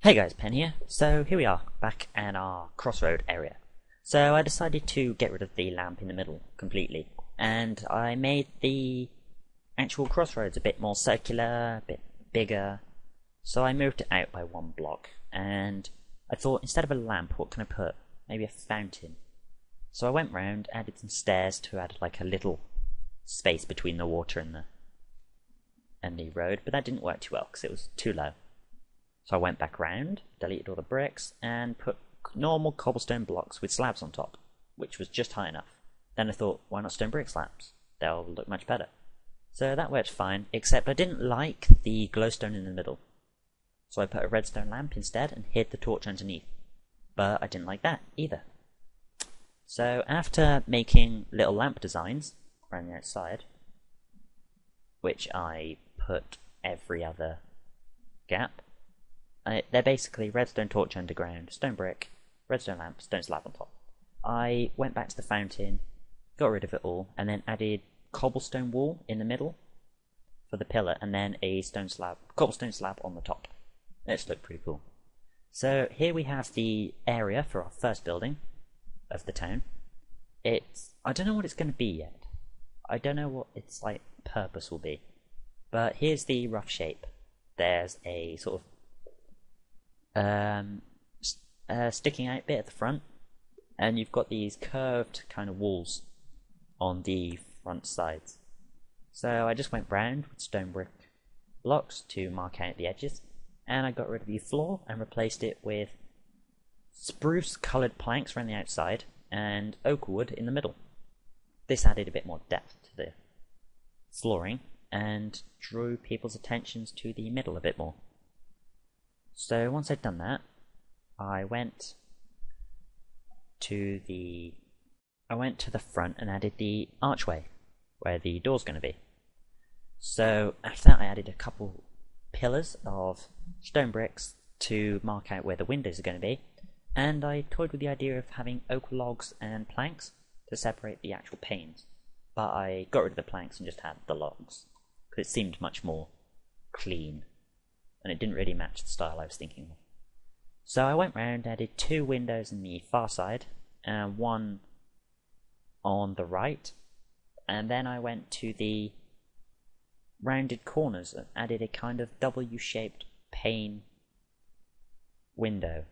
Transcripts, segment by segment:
Hey guys, Pen here. So here we are, back in our crossroad area. So I decided to get rid of the lamp in the middle completely, and I made the actual crossroads a bit more circular, a bit bigger. So I moved it out by one block, and I thought instead of a lamp, what can I put? Maybe a fountain. So I went round, added some stairs to add like a little space between the water and the road, but that didn't work too well because it was too low. So I went back round, deleted all the bricks, and put normal cobblestone blocks with slabs on top, which was just high enough. Then I thought, why not stone brick slabs? They'll look much better. So that worked fine, except I didn't like the glowstone in the middle. So I put a redstone lamp instead and hid the torch underneath. But I didn't like that either. So after making little lamp designs around the outside, which I put every other gap, they're basically redstone torch underground, stone brick, redstone lamp, stone slab on top. I went back to the fountain, got rid of it all, and then added cobblestone wall in the middle for the pillar, and then a cobblestone slab on the top. It's looked pretty cool. So here we have the area for our first building of the town. I don't know what it's going to be yet. I don't know what its purpose will be. But here's the rough shape. There's a sort of sticking out bit at the front, and you've got these curved kind of walls on the front sides. So I just went round with stone brick blocks to mark out the edges, and I got rid of the floor and replaced it with spruce coloured planks around the outside and oak wood in the middle. This added a bit more depth to the flooring and drew people's attentions to the middle a bit more. So once I'd done that, I went to the front and added the archway where the door's going to be. So after that I added a couple pillars of stone bricks to mark out where the windows are going to be, and I toyed with the idea of having oak logs and planks to separate the actual panes, but I got rid of the planks and just had the logs because it seemed much more clean and it didn't really match the style I was thinking of. So I went round, added 2 windows in the far side and 1 on the right, and then I went to the rounded corners and added a kind of W-shaped pane window.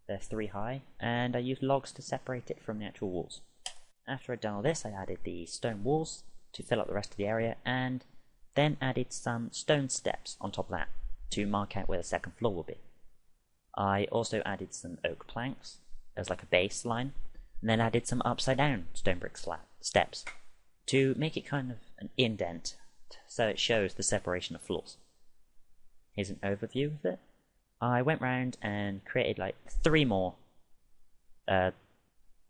They're 3 high, and I used logs to separate it from the actual walls. After I'd done all this, I added the stone walls to fill up the rest of the area, and then added some stone steps on top of that to mark out where the second floor will be. I also added some oak planks as like a baseline, and then added some upside down stone brick steps to make it kind of an indent so it shows the separation of floors. Here's an overview of it. I went round and created like 3 more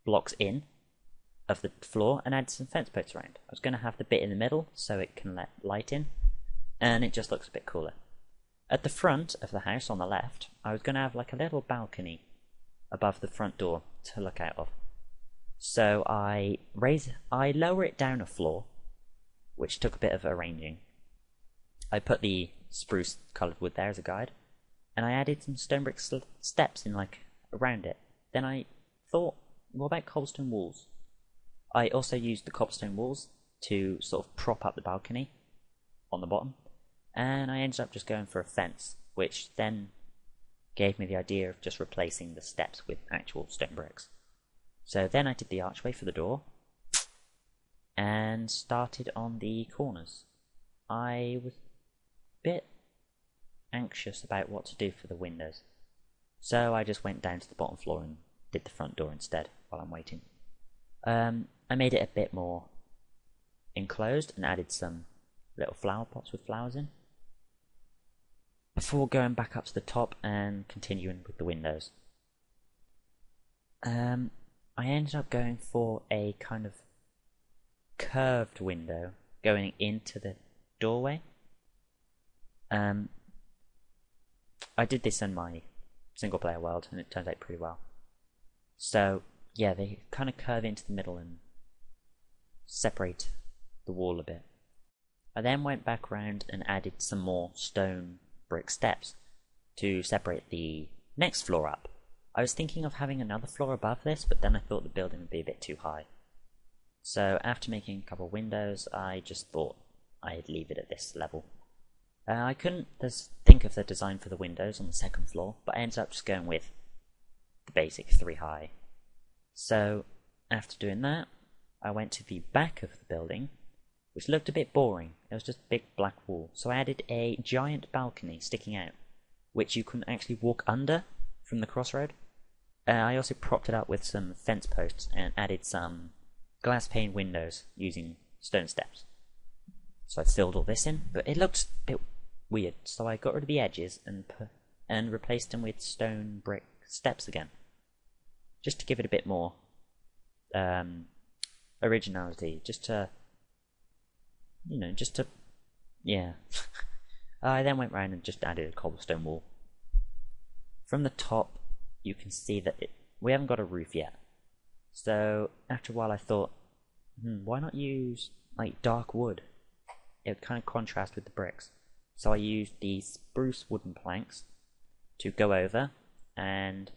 blocks in of the floor and added some fence posts around. I was going to have the bit in the middle so it can let light in, and it just looks a bit cooler. At the front of the house on the left, I was going to have like a little balcony above the front door to look out of. So I lower it down a floor, which took a bit of arranging. I put the spruce coloured wood there as a guide, and I added some stone brick steps in like around it. Then I thought, what about cobblestone walls? I also used the cobblestone walls to sort of prop up the balcony on the bottom, and I ended up just going for a fence, which then gave me the idea of just replacing the steps with actual stone bricks. So then I did the archway for the door and started on the corners. I was a bit anxious about what to do for the windows, so I just went down to the bottom floor and did the front door instead while I'm waiting. I made it a bit more enclosed and added some little flower pots with flowers in before going back up to the top and continuing with the windows. I ended up going for a kind of curved window going into the doorway. I did this in my single player world and it turned out pretty well. So yeah, they kind of curve into the middle and separate the wall a bit. I then went back round and added some more stone brick steps to separate the next floor up. I was thinking of having another floor above this, but then I thought the building would be a bit too high. So after making a couple of windows, I just thought I'd leave it at this level. I couldn't think of the design for the windows on the second floor, but I ended up just going with the basic 3 high. So after doing that, I went to the back of the building, which looked a bit boring. It was just a big black wall. So I added a giant balcony sticking out, which you couldn't actually walk under from the crossroad. I also propped it up with some fence posts and added some glass pane windows using stone steps. So I filled all this in, but it looked a bit weird, so I got rid of the edges and replaced them with stone brick steps again, just to give it a bit more originality, yeah. I then went round and just added a cobblestone wall. From the top, you can see that we haven't got a roof yet. So after a while I thought, why not use like dark wood? It would kind of contrast with the bricks. So I used these spruce wooden planks to go over, and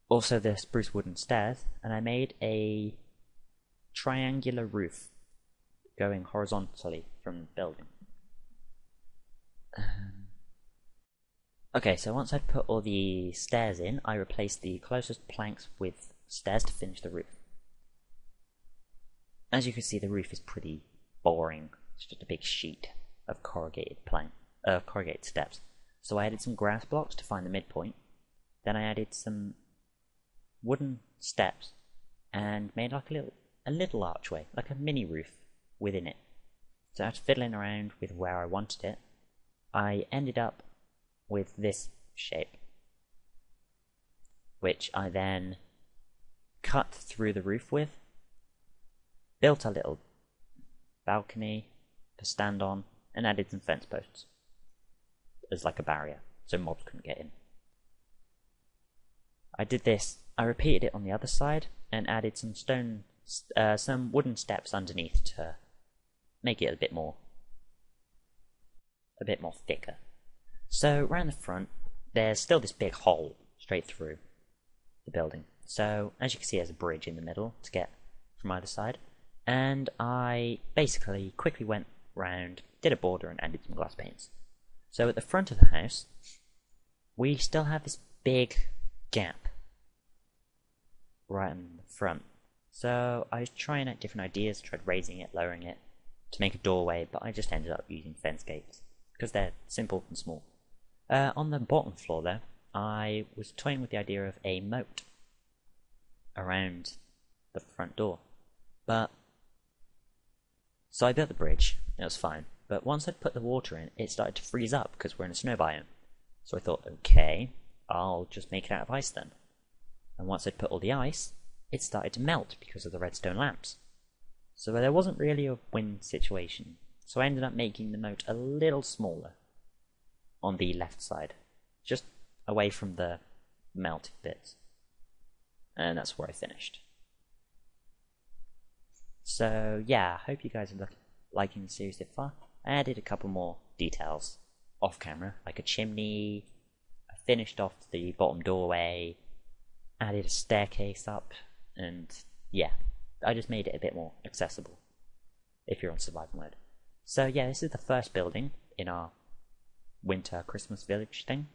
also the spruce wooden stairs, and I made a triangular roof going horizontally from the building. Okay, so once I'd put all the stairs in, I replaced the closest planks with stairs to finish the roof. As you can see, the roof is pretty boring. It's just a big sheet of corrugated steps. So I added some grass blocks to find the midpoint. Then I added some wooden steps and made like a little archway, like a mini roof within it. So after fiddling around with where I wanted it, I ended up with this shape, which I then cut through the roof with, built a little balcony to stand on, and added some fence posts as like a barrier so mobs couldn't get in. I repeated it on the other side and added some wooden steps underneath to make it a bit more thicker. So around the front, there's still this big hole straight through the building. So as you can see, there's a bridge in the middle to get from either side. And I basically quickly went round, did a border, and added some glass panes. So at the front of the house, we still have this big gap right in the front. So I was trying out different ideas, tried raising it, lowering it to make a doorway, but I just ended up using fence gates because they're simple and small. On the bottom floor though, I was toying with the idea of a moat around the front door. So I built the bridge, it was fine, but once I'd put the water in, it started to freeze up because we're in a snow biome. So I thought, okay, I'll just make it out of ice then. And once I'd put all the ice, it started to melt because of the redstone lamps. So there wasn't really a win situation. So I ended up making the moat a little smaller on the left side, just away from the melted bits. And that's where I finished. So yeah, I hope you guys are liking the series so far. I added a couple more details off camera, like a chimney. I finished off the bottom doorway, added a staircase up, and yeah, I just made it a bit more accessible if you're on survival mode. So yeah, this is the first building in our winter Christmas village thing.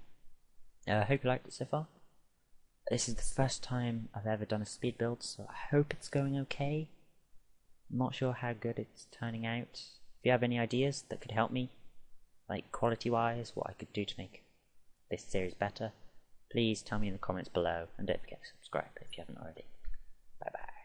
I hope you liked it so far. This is the first time I've ever done a speed build, so I hope it's going okay. I'm not sure how good it's turning out. If you have any ideas that could help me, like quality wise, what I could do to make this series better, please tell me in the comments below, and don't forget to subscribe if you haven't already. Bye bye.